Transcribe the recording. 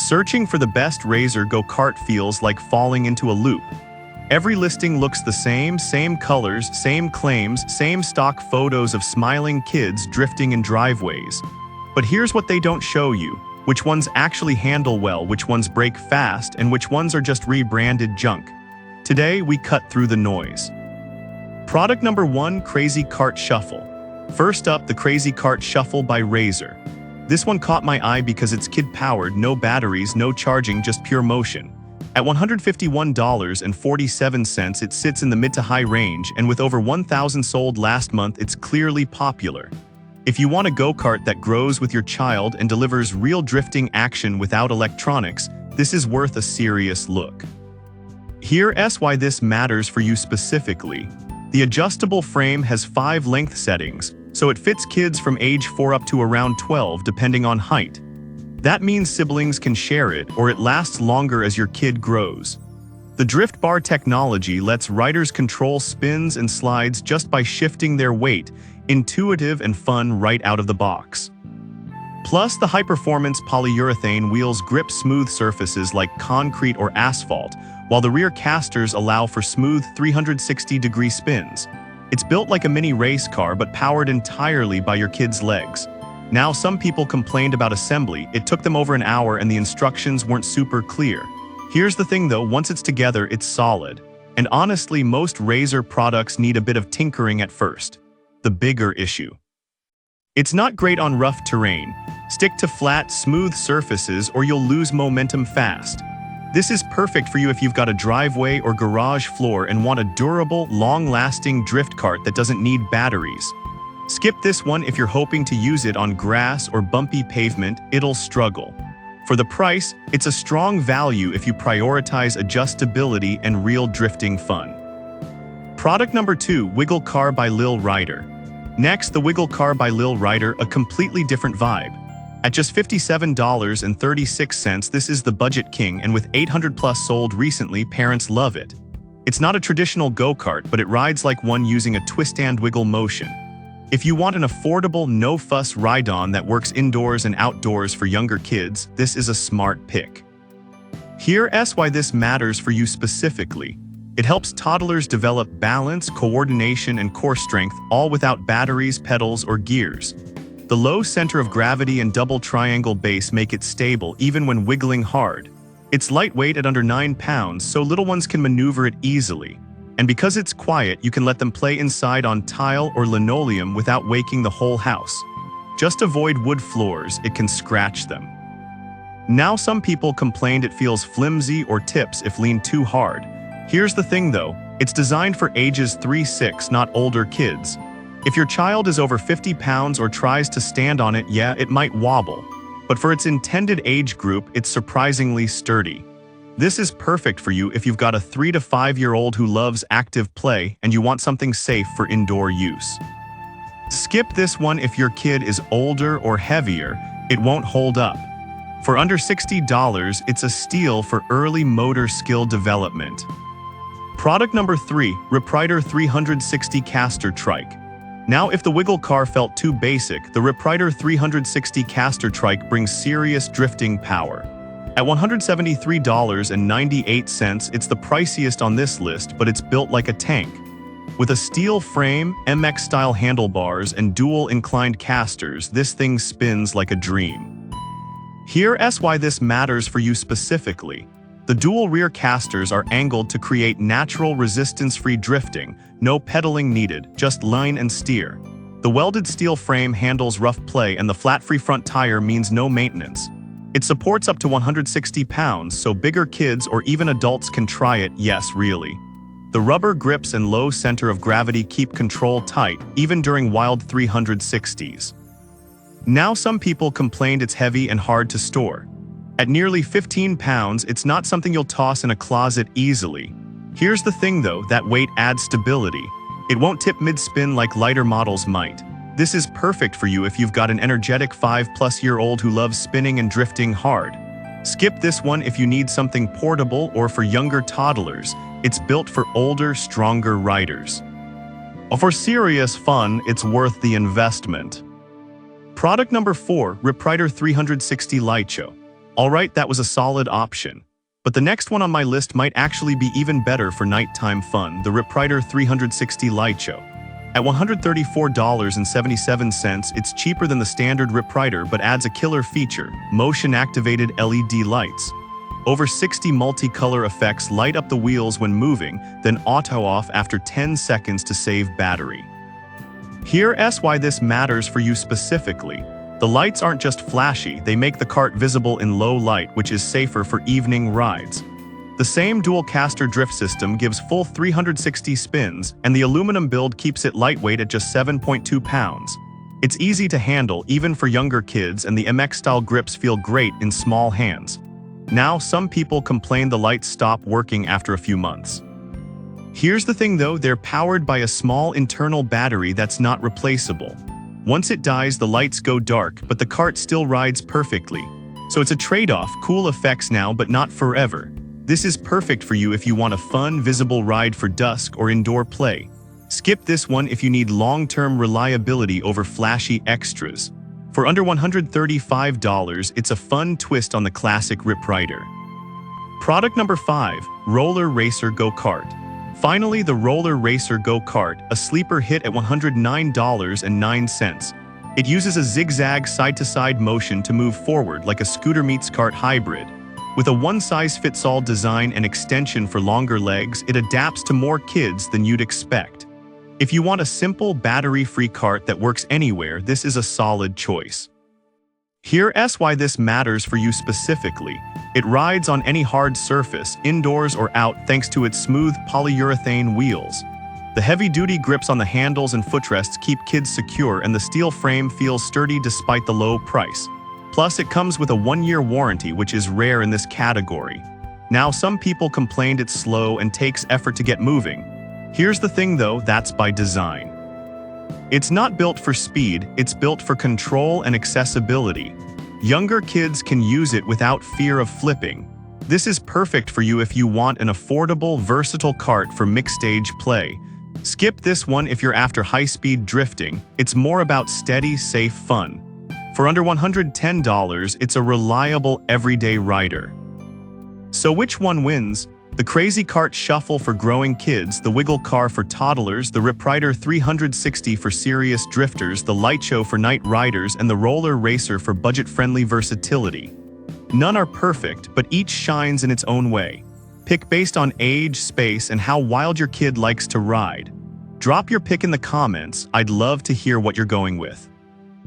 Searching for the best Razor go-kart feels like falling into a loop. Every listing looks the same colors, same claims, same stock photos of smiling kids drifting in driveways. But here's what they don't show you: which ones actually handle well, which ones break fast, and which ones are just rebranded junk. Today, we cut through the noise. Product number 1, Crazy Kart Shuffle. First up, the Crazy Kart Shuffle by Razor. This one caught my eye because it's kid-powered, no batteries, no charging, just pure motion. At $151.47, it sits in the mid to high range, and with over 1,000 sold last month, it's clearly popular. If you want a go-kart that grows with your child and delivers real drifting action without electronics, this is worth a serious look. Here's why this matters for you specifically. The adjustable frame has 5 length settings, so it fits kids from age 4 up to around 12 depending on height. That means siblings can share it, or it lasts longer as your kid grows. The drift bar technology lets riders control spins and slides just by shifting their weight, intuitive and fun right out of the box. Plus, the high-performance polyurethane wheels grip smooth surfaces like concrete or asphalt, while the rear casters allow for smooth 360-degree spins. It's built like a mini race car but powered entirely by your kid's legs. Now, some people complained about assembly. It took them over an hour and the instructions weren't super clear. Here's the thing though, once it's together, it's solid. And honestly, most Razor products need a bit of tinkering at first. The bigger issue: it's not great on rough terrain. Stick to flat, smooth surfaces or you'll lose momentum fast. This is perfect for you if you've got a driveway or garage floor and want a durable, long-lasting drift kart that doesn't need batteries. Skip this one if you're hoping to use it on grass or bumpy pavement. It'll struggle. For the price, it's a strong value if you prioritize adjustability and real drifting fun. Product number 2, Wiggle Car by Lil Ryder. Next, the Wiggle Car by Lil Ryder, a completely different vibe. At just $57.36, this is the budget king, and with 800 plus sold recently, parents love it. It's not a traditional go-kart, but it rides like one using a twist and wiggle motion. If you want an affordable, no-fuss ride-on that works indoors and outdoors for younger kids, this is a smart pick. Here's why this matters for you specifically. It helps toddlers develop balance, coordination, and core strength, all without batteries, pedals, or gears. The low center of gravity and double triangle base make it stable even when wiggling hard. It's lightweight at under 9 pounds, so little ones can maneuver it easily. And because it's quiet, you can let them play inside on tile or linoleum without waking the whole house. Just avoid wood floors, it can scratch them. Now, some people complained it feels flimsy or tips if leaned too hard. Here's the thing though, it's designed for ages 3-6, not older kids. If your child is over 50 pounds or tries to stand on it, yeah, it might wobble. But for its intended age group, it's surprisingly sturdy. This is perfect for you if you've got a 3 to 5-year-old who loves active play and you want something safe for indoor use. Skip this one if your kid is older or heavier, it won't hold up. For under $60, it's a steal for early motor skill development. Product number 3, Riprider 360 Caster Trike. Now, if the Wiggle Car felt too basic, the Riprider 360 Caster Trike brings serious drifting power. At $173.98, it's the priciest on this list, but it's built like a tank. With a steel frame, MX-style handlebars, and dual inclined casters, this thing spins like a dream. Here's why this matters for you specifically. The dual rear casters are angled to create natural resistance-free drifting, no pedaling needed, just line and steer. The welded steel frame handles rough play and the flat-free front tire means no maintenance. It supports up to 160 pounds, so bigger kids or even adults can try it, yes, really. The rubber grips and low center of gravity keep control tight, even during wild 360s. Now, some people complained it's heavy and hard to store. At nearly 15 pounds, it's not something you'll toss in a closet easily. Here's the thing though, that weight adds stability. It won't tip mid-spin like lighter models might. This is perfect for you if you've got an energetic 5-plus-year-old who loves spinning and drifting hard. Skip this one if you need something portable or for younger toddlers. It's built for older, stronger riders. For serious fun, it's worth the investment. Product number 4, Riprider 360 Light Show. Alright, that was a solid option. But the next one on my list might actually be even better for nighttime fun, the Rider 360 Light Show. At $134.77, it's cheaper than the standard Rider but adds a killer feature, motion-activated LED lights. Over 60 multicolor effects light up the wheels when moving, then auto-off after 10 seconds to save battery. Here's why this matters for you specifically. The lights aren't just flashy, they make the cart visible in low light, which is safer for evening rides. The same dual caster drift system gives full 360 spins, and the aluminum build keeps it lightweight at just 7.2 pounds. It's easy to handle even for younger kids, and the MX-style grips feel great in small hands. Now, some people complain the lights stop working after a few months. Here's the thing though, they're powered by a small internal battery that's not replaceable. Once it dies, the lights go dark, but the cart still rides perfectly. So it's a trade-off, cool effects now, but not forever. This is perfect for you if you want a fun, visible ride for dusk or indoor play. Skip this one if you need long-term reliability over flashy extras. For under $135, it's a fun twist on the classic Rider. Product number 5, Roller Racer Go-Kart. Finally, the Roller Racer Go-Kart, a sleeper hit at $109.09. It uses a zigzag side-to-side motion to move forward like a scooter meets kart hybrid. With a one-size-fits-all design and extension for longer legs, it adapts to more kids than you'd expect. If you want a simple, battery-free cart that works anywhere, this is a solid choice. Here's why this matters for you specifically. It rides on any hard surface, indoors or out, thanks to its smooth polyurethane wheels. The heavy-duty grips on the handles and footrests keep kids secure, and the steel frame feels sturdy despite the low price. Plus, it comes with a 1-year warranty, which is rare in this category. Now, some people complained it's slow and takes effort to get moving. Here's the thing though, that's by design. It's not built for speed, it's built for control and accessibility. Younger kids can use it without fear of flipping. This is perfect for you if you want an affordable, versatile cart for mixed-stage play. Skip this one if you're after high-speed drifting. It's more about steady, safe fun. For under $110, it's a reliable, everyday rider. So which one wins? The Crazy Kart Shuffle for growing kids, the Wiggle Car for toddlers, the Rider 360 for serious drifters, the Light Show for night riders, and the Roller Racer for budget-friendly versatility. None are perfect, but each shines in its own way. Pick based on age, space, and how wild your kid likes to ride. Drop your pick in the comments. I'd love to hear what you're going with.